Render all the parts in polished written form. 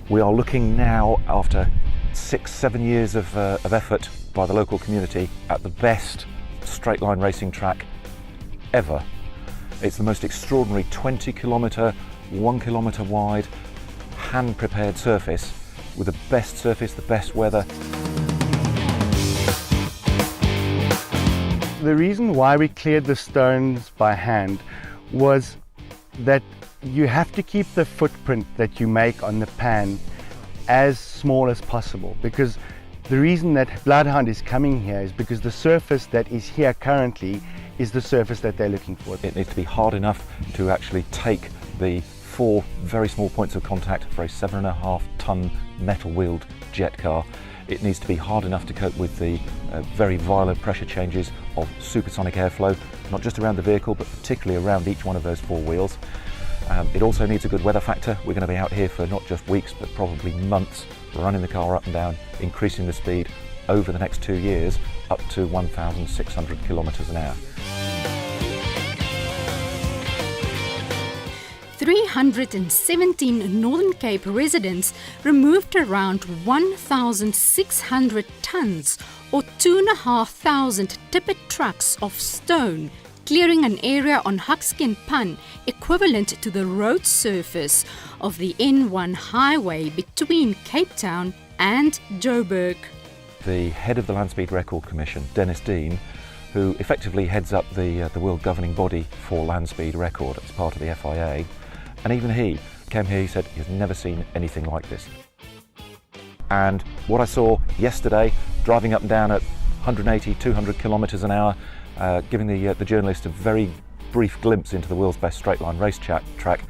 We are looking now, after 6-7 years of effort by the local community, at the best straight line racing track ever. It's the most extraordinary 20 kilometre, 1 kilometre wide, hand prepared surface with the best surface, the best weather. The reason why we cleared the stones by hand was that you have to keep the footprint that you make on the pan as small as possible, because the reason that Bloodhound is coming here is because the surface that is here currently is the surface that they're looking for. It needs to be hard enough to actually take the 4 very small points of contact for a 7.5 ton metal wheeled jet car. It needs to be hard enough to cope with the very violent pressure changes of supersonic airflow, not just around the vehicle, but particularly around each one of those 4 wheels. It also needs a good weather factor. We're going to be out here for not just weeks, but probably months, running the car up and down, increasing the speed over the next 2 years, up to 1,600 kilometres an hour. 317 Northern Cape residents removed around 1,600 tonnes or 2,500 tippet trucks of stone, clearing an area on Huckskin Pan equivalent to the road surface of the N1 highway between Cape Town and Joburg. The head of the Landspeed Record Commission, Dennis Dean, who effectively heads up the world governing body for Landspeed Record as part of the FIA, and even he came here, he said he's never seen anything like this. And what I saw yesterday, driving up and down at 180, 200 kilometres an hour, giving the journalist a very brief glimpse into the world's best straight line race track,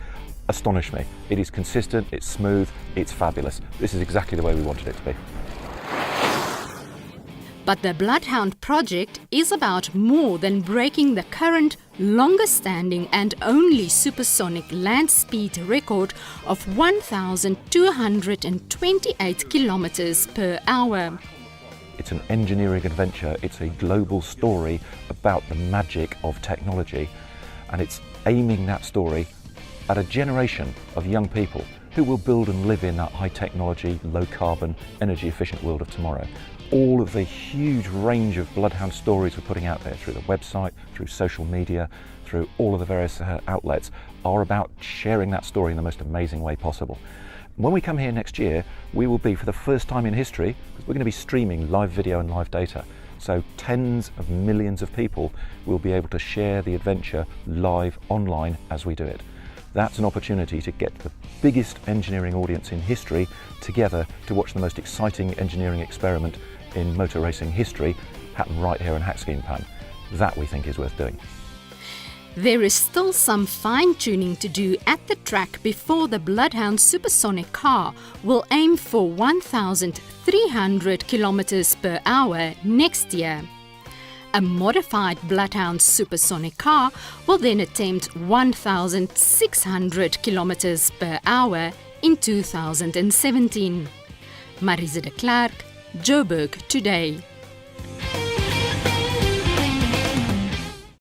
astonished me. It is consistent, it's smooth, it's fabulous. This is exactly the way we wanted it to be. But the Bloodhound project is about more than breaking the current, longest-standing and only supersonic land speed record of 1,228 kilometers per hour. It's an engineering adventure, it's a global story about the magic of technology, and it's aiming that story at a generation of young people who will build and live in that high technology, low carbon, energy efficient world of tomorrow. All of the huge range of Bloodhound stories we're putting out there through the website, through social media, through all of the various outlets are about sharing that story in the most amazing way possible. When we come here next year, we will be, for the first time in history, because we're going to be streaming live video and live data, so tens of millions of people will be able to share the adventure live online as we do it. That's an opportunity to get the biggest engineering audience in history together to watch the most exciting engineering experiment in motor racing history happen right here in Huckskin Pan. That we think is worth doing. There is still some fine-tuning to do at the track before the Bloodhound supersonic car will aim for 1,300 kilometers per hour next year. A modified Bloodhound supersonic car will then attempt 1,600 kilometers per hour in 2017. Marisa de Klerk, Joburg Today.